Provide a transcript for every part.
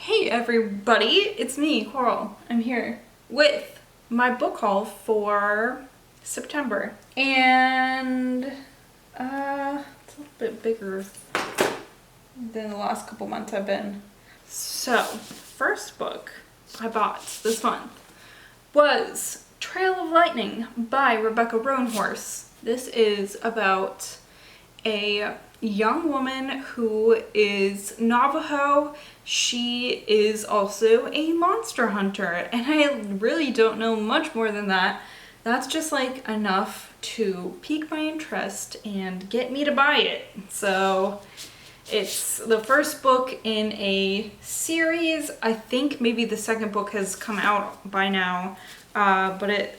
Hey everybody, it's me, Coral. I'm here with my book haul for September. And it's a little bit bigger than the last couple months I've been. So, first book I bought this month was Trail of Lightning by Rebecca Roanhorse. This is about a young woman who is Navajo. She is also a monster hunter, and I really don't know much more than that. That's just like enough to pique my interest and get me to buy it. So it's the first book in a series. I think maybe the second book has come out by now, but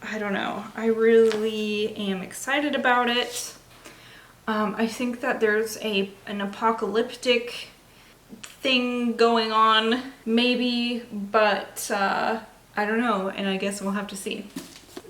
I don't know. I really am excited about it. I think that there's an apocalyptic thing going on, maybe, but I don't know, and I guess we'll have to see.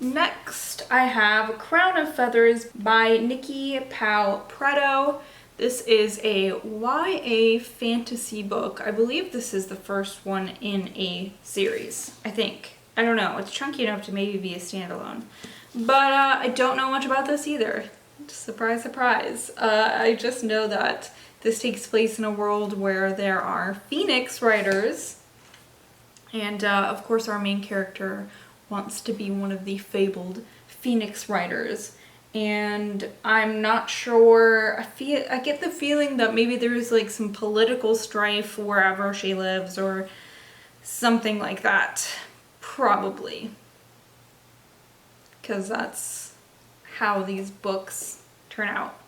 Next, I have Crown of Feathers by Nikki Powell-Preto. This is a YA fantasy book. I believe this is the first one in a series, I think. I don't know, it's chunky enough to maybe be a standalone. But I don't know much about this either. Surprise, surprise. I just know that this takes place in a world where there are phoenix riders, and of course our main character wants to be one of the fabled phoenix riders. And I'm not sure, I get the feeling that maybe there's like some political strife wherever she lives or something like that. Probably. Because that's how these books turn out.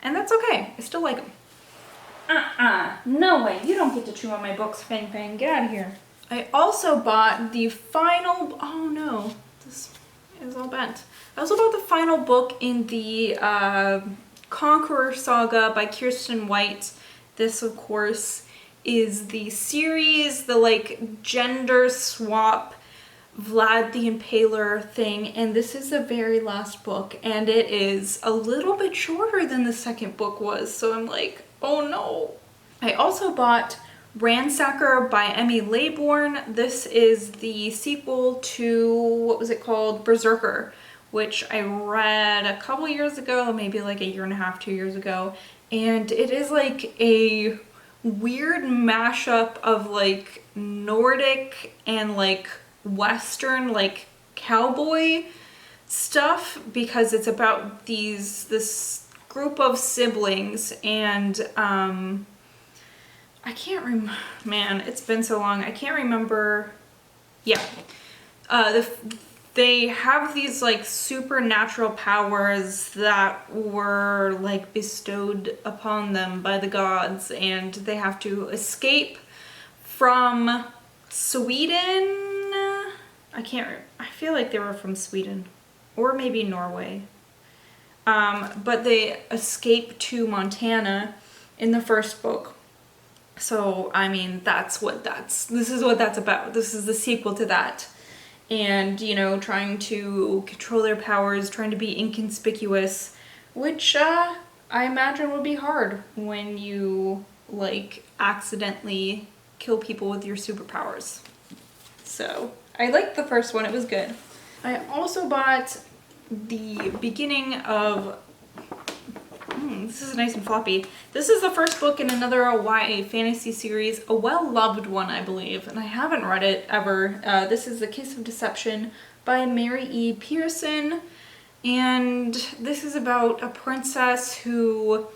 And that's okay. I still like them. No way. You don't get to chew on my books, Fang Fang. Get out of here. I also bought the final... Oh no. This is all bent. I also bought the final book in the Conqueror Saga by Kirsten White. This, of course, is the series, the like gender swap Vlad the Impaler thing, and this is the very last book, and it is a little bit shorter than the second book was, so I'm like, oh no. I also bought Ransacker by Emmy Laybourne. This is the sequel to, what was it called? Berserker, which I read a couple years ago, maybe like a year and a half, 2 years ago, and it is like a weird mashup of like Nordic and like Western, like cowboy stuff, because it's about this group of siblings, and I can't remember, man, it's been so long, I can't remember. Yeah, they have these like supernatural powers that were like bestowed upon them by the gods, and they have to escape from Sweden. I feel like they were from Sweden, or maybe Norway. But they escape to Montana in the first book. So, I mean, this is what that's about. This is the sequel to that. And, you know, trying to control their powers, trying to be inconspicuous, which, I imagine would be hard when you, like, accidentally kill people with your superpowers. So, I liked the first one, it was good. I also bought the beginning of, this is nice and floppy. This is the first book in another YA fantasy series, a well-loved one, I believe, and I haven't read it ever. This is The Kiss of Deception by Mary E. Pearson, and this is about a princess who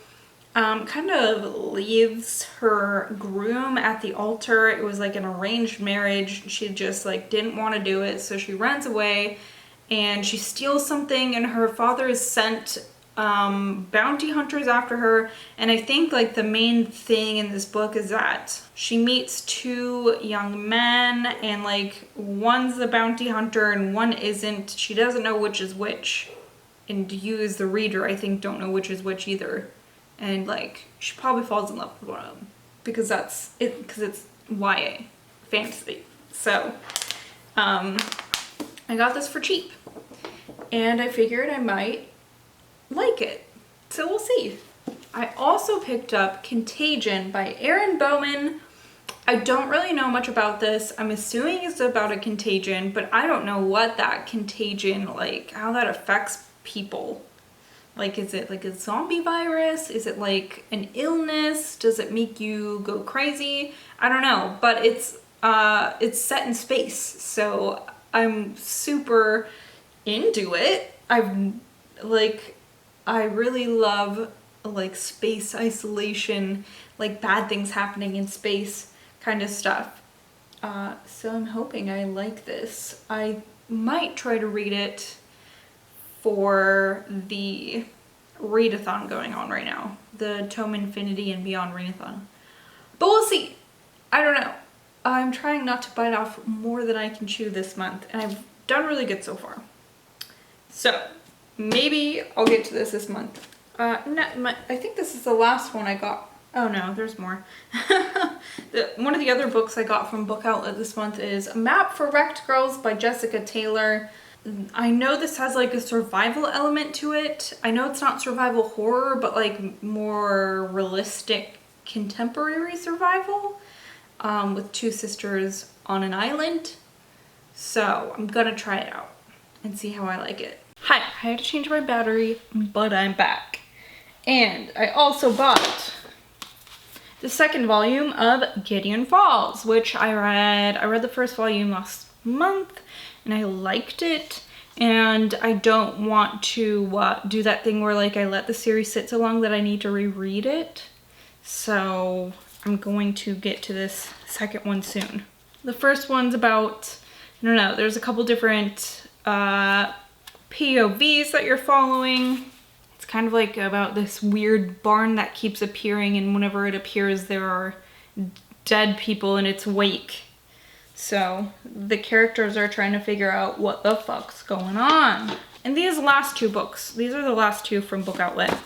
kind of leaves her groom at the altar. It was like an arranged marriage. She just like didn't want to do it, so she runs away and she steals something, and her father has sent bounty hunters after her. And I think like the main thing in this book is that she meets two young men, and like one's the bounty hunter and one isn't. She doesn't know which is which, and you as the reader, I think, don't know which is which either. And like she probably falls in love with one of them because that's it, because it's YA fantasy. So I got this for cheap, and I figured I might like it, so we'll see. I also picked up Contagion by Erin Bowman. I don't really know much about this. I'm assuming it's about a contagion, but I don't know what that contagion, like how that affects people. Like, is it like a zombie virus? Is it like an illness? Does it make you go crazy? I don't know, but it's set in space, so I'm super into it. I really love like space isolation, like bad things happening in space kind of stuff. So I'm hoping I like this. I might try to read it for the readathon going on right now, the Tome Infinity and Beyond readathon. But we'll see. I don't know. I'm trying not to bite off more than I can chew this month, and I've done really good so far. So maybe I'll get to this month. I think this is the last one I got. Oh no, there's more. One of the other books I got from Book Outlet this month is A Map for Wrecked Girls by Jessica Taylor. I know this has like a survival element to it. I know it's not survival horror, but like more realistic contemporary survival, with two sisters on an island. So I'm gonna try it out and see how I like it. Hi, I had to change my battery, but I'm back. And I also bought the second volume of Gideon Falls, which I read the first volume last month and I liked it. And I don't want to do that thing where like I let the series sit so long that I need to reread it. So I'm going to get to this second one soon. The first one's about, I don't know, there's a couple different POVs that you're following. It's kind of like about this weird barn that keeps appearing, and whenever it appears there are dead people in its wake. So the characters are trying to figure out what the fuck's going on. And these last two books, these are the last two from Book Outlet.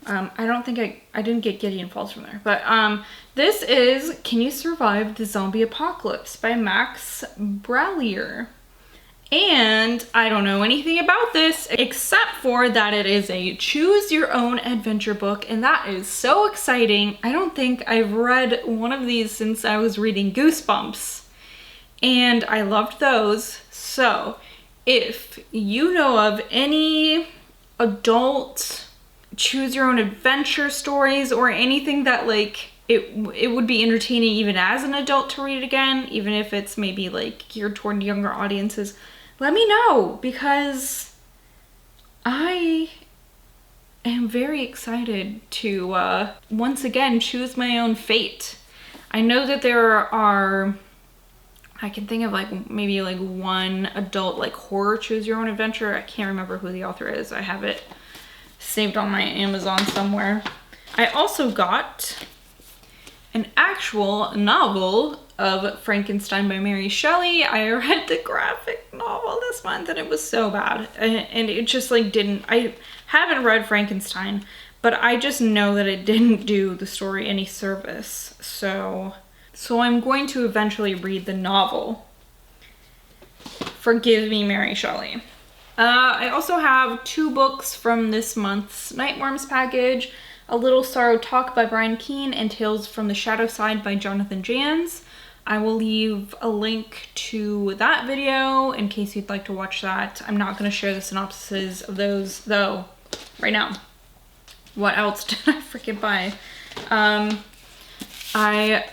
I don't think I didn't get Gideon Falls from there, but this is Can You Survive the Zombie Apocalypse by Max Brallier. And I don't know anything about this except for that it is a choose your own adventure book, and that is so exciting. I don't think I've read one of these since I was reading Goosebumps, and I loved those. So if you know of any adult choose your own adventure stories or anything that like it would be entertaining even as an adult to read again, even if it's maybe like geared toward younger audiences, let me know, because I am very excited to once again choose my own fate. I know that there are, I can think of like maybe like one adult like horror choose your own adventure. I can't remember who the author is. I have it saved on my Amazon somewhere. I also got an actual novel of Frankenstein by Mary Shelley. I read the graphic novel this month and it was so bad. And it just like didn't, I haven't read Frankenstein, but I just know that it didn't do the story any service. So I'm going to eventually read the novel. Forgive me, Mary Shelley. I also have two books from this month's Nightworms package. A Little Sorrow Talk by Brian Keene and Tales from the Shadow Side by Jonathan Jans. I will leave a link to that video in case you'd like to watch that. I'm not going to share the synopsises of those though right now. What else did I freaking buy? I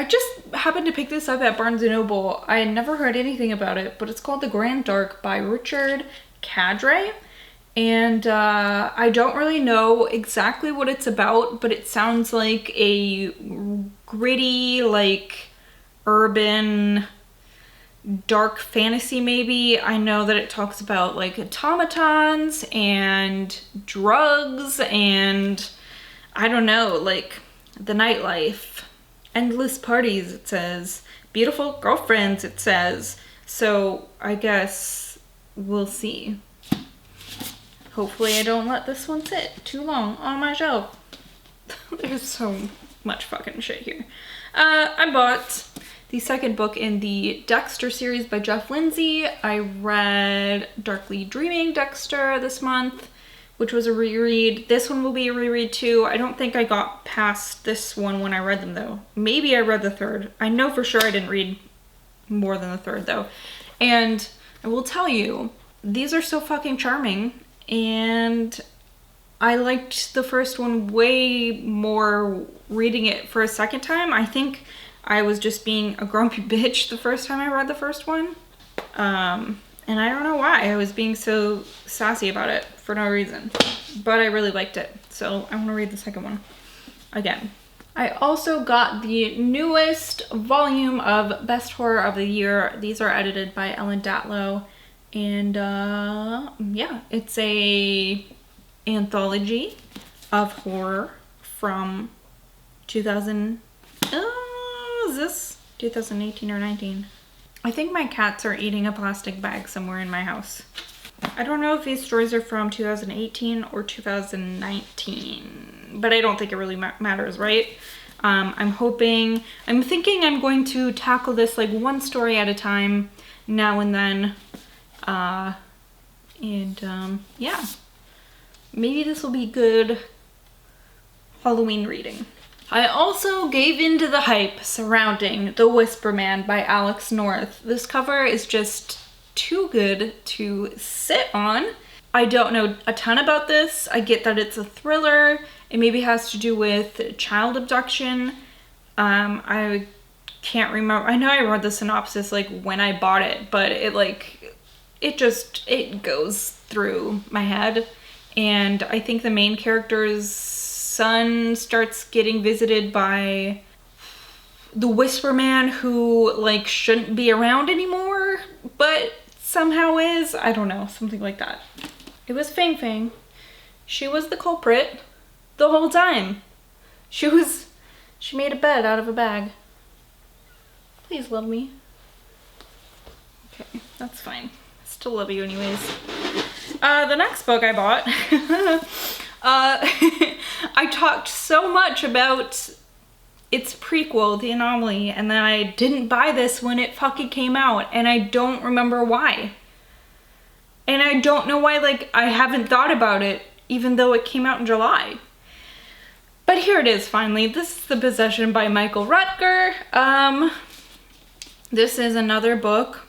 just happened to pick this up at Barnes & Noble. I had never heard anything about it, but it's called The Grand Dark by Richard Cadre. And I don't really know exactly what it's about, but it sounds like a gritty, like urban, dark fantasy maybe. I know that it talks about like automatons and drugs and I don't know, like the nightlife. Endless parties, it says. Beautiful girlfriends, it says. So I guess we'll see. Hopefully I don't let this one sit too long on my shelf. There's so much fucking shit here. I bought the second book in the Dexter series by Jeff Lindsay. I read Darkly Dreaming Dexter this month, which was a reread. This one will be a reread too. I don't think I got past this one when I read them though. Maybe I read the third. I know for sure I didn't read more than the third though. And I will tell you, these are so fucking charming, and I liked the first one way more reading it for a second time. I think I was just being a grumpy bitch the first time I read the first one. And I don't know why I was being so sassy about it for no reason, but I really liked it. So I'm gonna read the second one again. I also got the newest volume of Best Horror of the Year. These are edited by Ellen Datlow. And yeah, it's a anthology of horror from 2000. Is this 2018 or 19? I think my cats are eating a plastic bag somewhere in my house. I don't know if these stories are from 2018 or 2019, but I don't think it really matters, right? I'm thinking I'm going to tackle this like one story at a time now and then. Yeah, maybe this will be good Halloween reading. I also gave into the hype surrounding The Whisper Man by Alex North. This cover is just too good to sit on. I don't know a ton about this. I get that it's a thriller. It maybe has to do with child abduction. I can't remember. I know I read the synopsis like when I bought it, but it goes through my head. And I think the main character's son starts getting visited by the Whisper Man, who like shouldn't be around anymore, but somehow is. I don't know, something like that. It was Fang Fang. She was the culprit the whole time. She made a bed out of a bag. Please love me. Okay, that's fine. Still love you anyways. The next book I bought, I talked so much about its prequel, The Anomaly, and then I didn't buy this when it fucking came out, and I don't remember why. And I don't know why, like, I haven't thought about it, even though it came out in July. But here it is, finally. This is The Possession by Michael Rutger. This is another book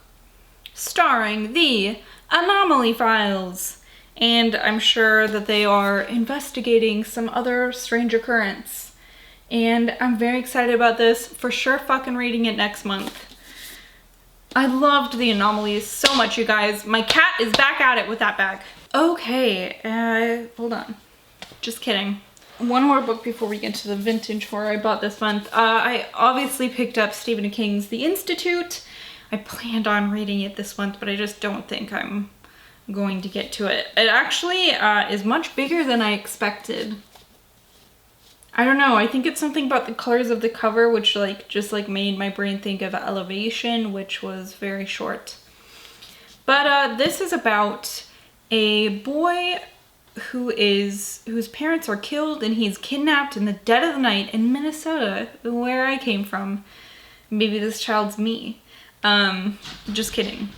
starring the Anomaly Files. And I'm sure that they are investigating some other strange occurrence. And I'm very excited about this. For sure fucking reading it next month. I loved The Anomalies so much, you guys. My cat is back at it with that bag. Okay, hold on. Just kidding. One more book before we get to the vintage horror I bought this month. I obviously picked up Stephen King's The Institute. I planned on reading it this month, but I just don't think I'm going to get to it. It actually is much bigger than I expected. I don't know, I think it's something about the colors of the cover which just made my brain think of Elevation, which was very short. But this is about a boy whose parents are killed, and he's kidnapped in the dead of the night in Minnesota, where I came from. Maybe this child's me. Just kidding.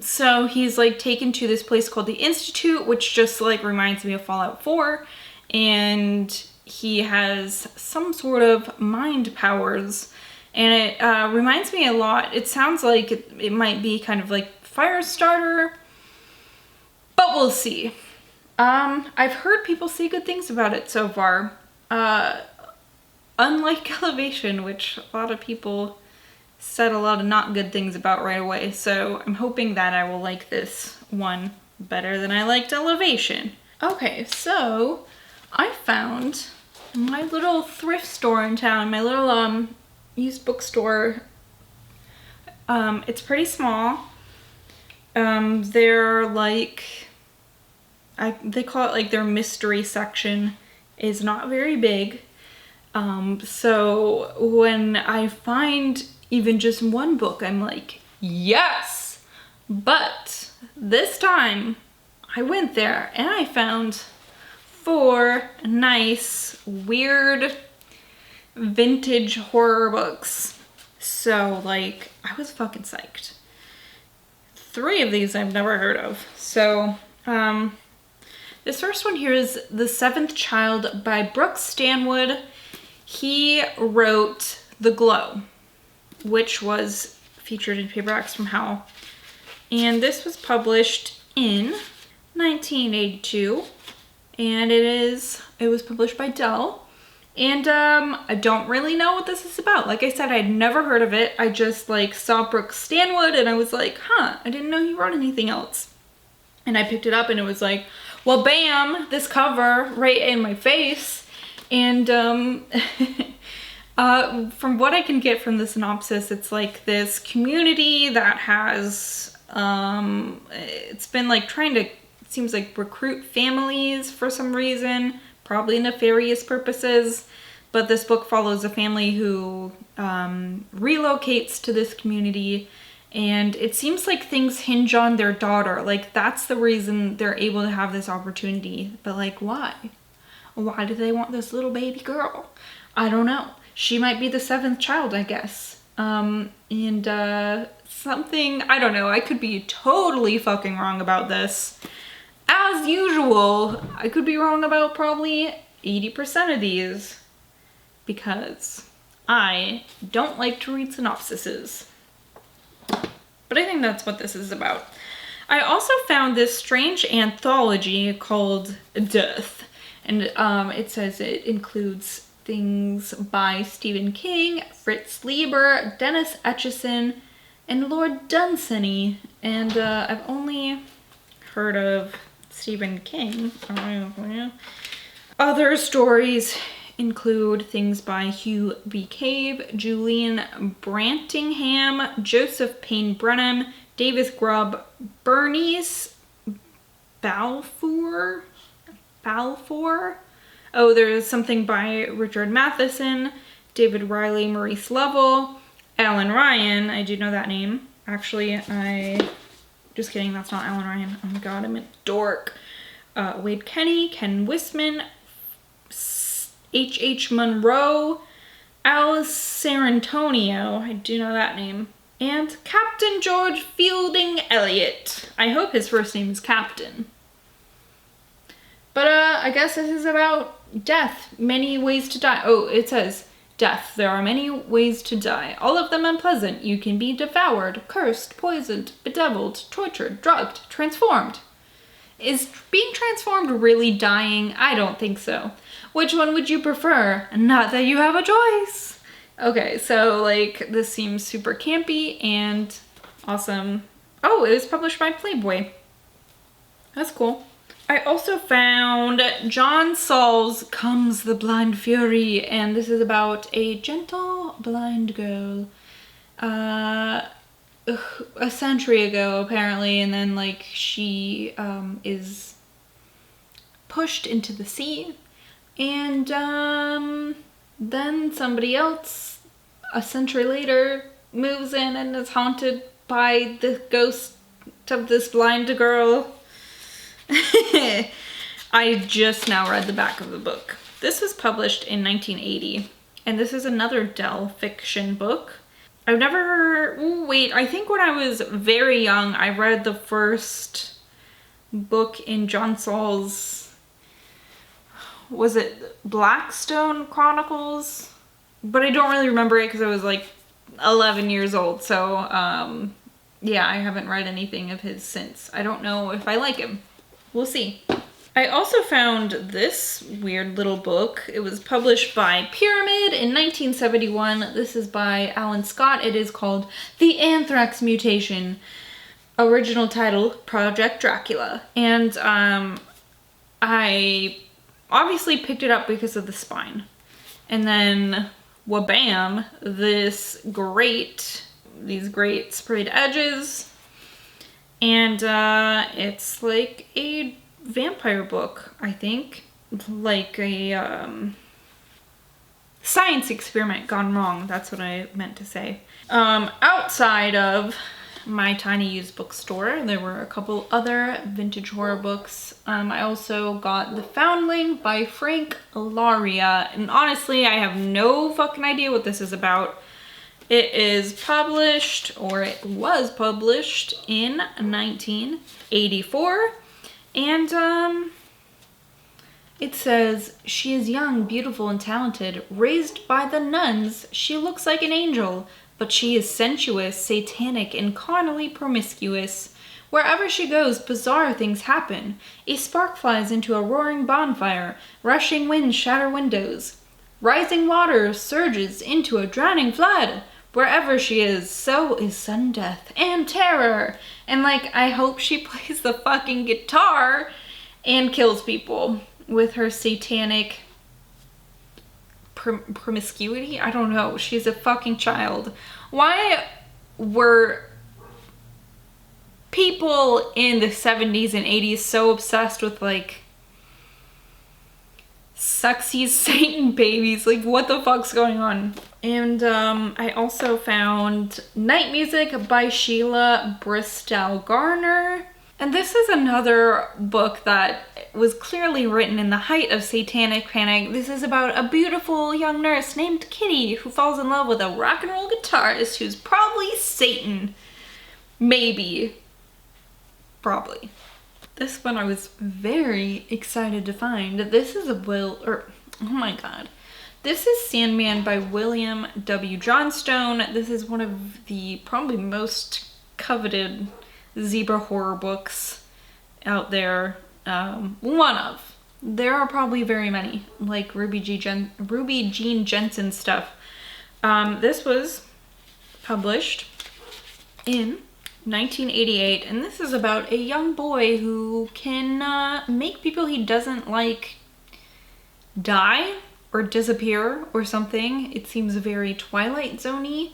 So he's like taken to this place called the Institute, which just like reminds me of Fallout 4, and he has some sort of mind powers, and it reminds me a lot. It sounds like it might be kind of like Firestarter, but we'll see. I've heard people say good things about it so far. Unlike Elevation, which a lot of people said a lot of not good things about right away, so I'm hoping that I will like this one better than I liked Elevation. Okay, so I found my little thrift store in town, my little used bookstore. It's pretty small. They're like, they call it like their mystery section is not very big. So when I find even just one book, I'm like, yes! But this time I went there and I found 4 nice, weird, vintage horror books. So like, I was fucking psyched. 3 of these I've never heard of. So, This first one here is The Seventh Child by Brooks Stanwood. He wrote The Glow, which was featured in Paperbacks from Hell. And this was published in 1982. And it was published by Dell. And I don't really know what this is about. Like I said, I'd never heard of it. I just like saw Brooks Stanwood and I was like, huh, I didn't know he wrote anything else. And I picked it up and it was like, well, bam, this cover right in my face. And from what I can get from the synopsis, it's like this community that has, it's been like trying to, it seems like recruit families for some reason. Probably nefarious purposes, but this book follows a family who relocates to this community, and it seems like things hinge on their daughter. Like, that's the reason they're able to have this opportunity. But like, why? Why do they want this little baby girl? I don't know. She might be the seventh child, I guess. Something, I don't know. I could be totally fucking wrong about this. As usual, I could be wrong about probably 80% of these because I don't like to read synopsises. But I think that's what this is about. I also found this strange anthology called Death. And it says it includes things by Stephen King, Fritz Leiber, Dennis Etchison, and Lord Dunsany. And I've only heard of Stephen King. Other stories include things by Hugh B. Cave, Julian Brantingham, Joseph Payne Brennan, Davis Grubb, Bernice Balfour. Oh, there's something by Richard Matheson, David Riley, Maurice Lovell, Alan Ryan. I do know that name. Actually, just kidding, that's not Alan Ryan. Oh my god, I'm a dork. Wade Kenny, Ken Wisman, H.H. Munro, Alice Sarantonio, I do know that name, and Captain George Fielding Elliott. I hope his first name is Captain. But I guess this is about death, many ways to die. Oh, it says, death. There are many ways to die, all of them unpleasant. You can be devoured, cursed, poisoned, bedeviled, tortured, drugged, transformed. Is being transformed really dying? I don't think so. Which one would you prefer? Not that you have a choice. Okay, so like this seems super campy and awesome. Oh, it was published by Playboy. That's cool. I also found John Saul's Comes the Blind Fury, and this is about a gentle blind girl a century ago apparently, and then like she is pushed into the sea, and then somebody else a century later moves in and is haunted by the ghost of this blind girl. I just now read the back of the book. This was published in 1980, and this is another Dell fiction book. I've never, I think when I was very young, I read the first book in John Saul's, was it Blackstone Chronicles? But I don't really remember it because I was like 11 years old, so yeah, I haven't read anything of his since. I don't know if I like him. We'll see. I also found this weird little book. It was published by Pyramid in 1971. This is by Alan Scott. It is called The Anthrax Mutation. Original title, Project Dracula. And I obviously picked it up because of the spine. And then, wabam, these great sprayed edges. And it's like a vampire book, I think. Like a science experiment gone wrong. That's what I meant to say. Outside of my tiny used bookstore, there were a couple other vintage horror books. I also got The Foundling by Frank Laria. And honestly, I have no fucking idea what this is about. It is published, or it was published in 1984, and It says, she is young, beautiful, and talented. Raised by the nuns, she looks like an angel, but she is sensuous, satanic, and carnally promiscuous. Wherever she goes, bizarre things happen. A spark flies into a roaring bonfire. Rushing winds shatter windows. Rising water surges into a drowning flood. Wherever she is, so is sudden death and terror. And like, I hope she plays the fucking guitar and kills people with her satanic promiscuity. I don't know. She's a fucking child. Why were people in the 70s and 80s so obsessed with like sexy Satan babies? Like, what the fuck's going on? And I also found Night Music by Sheila Bristol Garner. And this is another book that was clearly written in the height of satanic panic. This is about a beautiful young nurse named Kitty who falls in love with a rock and roll guitarist who's probably Satan. Maybe. Probably. This one I was very excited to find. This is oh my god. This is Sandman by William W. Johnstone. This is one of the probably most coveted zebra horror books out there. One of. There are probably very many, like Ruby Jean Jensen stuff. This was published in 1988, and this is about a young boy who can make people he doesn't like die or disappear or something. It seems very Twilight Zone-y.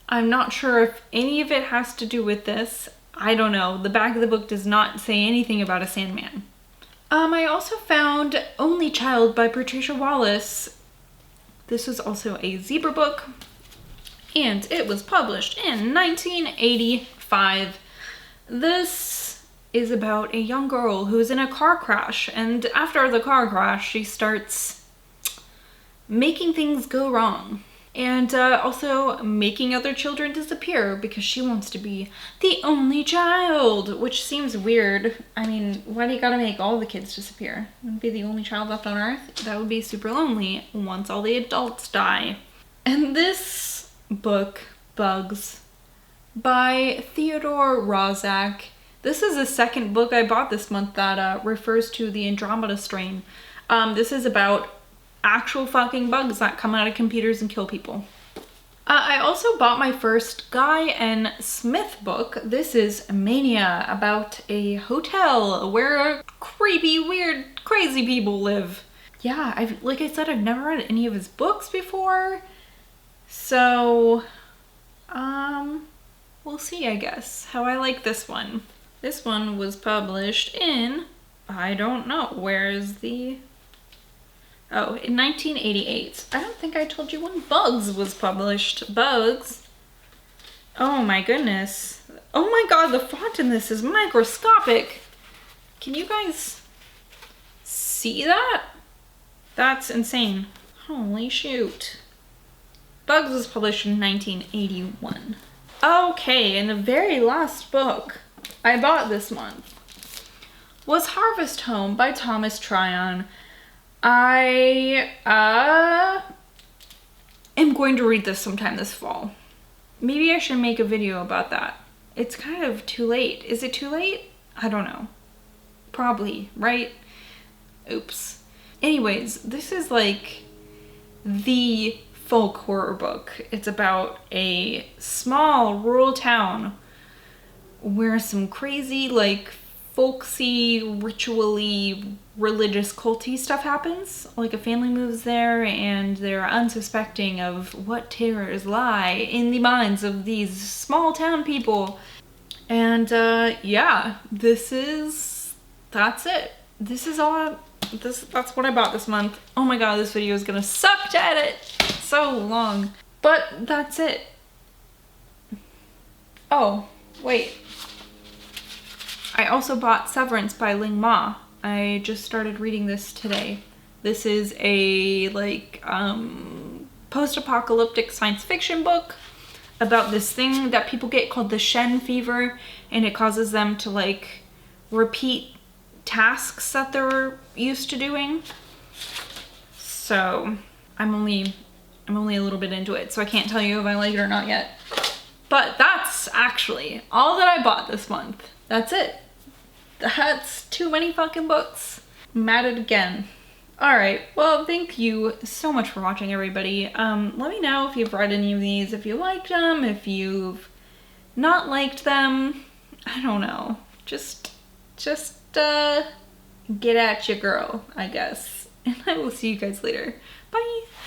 I'm not sure if any of it has to do with this. I don't know. The back of the book does not say anything about a Sandman. I also found Only Child by Patricia Wallace. This was also a zebra book, and it was published in 1985. This is about a young girl who is in a car crash, and after the car crash, she starts making things go wrong. And also making other children disappear because she wants to be the only child, which seems weird. I mean, why do you gotta make all the kids disappear? And be the only child left on Earth? That would be super lonely once all the adults die. And this book, Bugs, by Theodore Rozak. This is the second book I bought this month that refers to the Andromeda strain. This is about actual fucking bugs that come out of computers and kill people. I also bought my first Guy and Smith book. This is Mania, about a hotel where creepy, weird, crazy people live. Yeah, like I said, I've never read any of his books before. So, we'll see, I guess, how I like this one. This one was published in, I don't know, where is the... Oh, in 1988. I don't think I told you when Bugs was published. Bugs. Oh my goodness. Oh my god, the font in this is microscopic. Can you guys see that? That's insane. Holy shoot. Bugs was published in 1981. Okay, and the very last book I bought this month was Harvest Home by Thomas Tryon. I am going to read this sometime this fall. Maybe I should make a video about that. It's kind of too late. Is it too late? I don't know. Probably, right? Oops. Anyways, this is like the folk horror book. It's about a small rural town where some crazy, like, folksy, ritually, religious, culty stuff happens. Like a family moves there and they're unsuspecting of what terrors lie in the minds of these small town people. And yeah, that's it. This is all, that's what I bought this month. Oh my god, this video is gonna suck to edit. It's so long. But that's it. Oh, wait. I also bought Severance by Ling Ma. I just started reading this today. This is a like post-apocalyptic science fiction book about this thing that people get called the Shen fever, and it causes them to like repeat tasks that they're used to doing. So I'm only a little bit into it, so I can't tell you if I like it or not yet. But that's actually all that I bought this month. That's it. That's too many fucking books. I'm at it again. Alright, well, thank you so much for watching, everybody. Let me know if you've read any of these, if you liked them, if you've not liked them. I don't know. Just get at your girl, I guess. And I will see you guys later. Bye!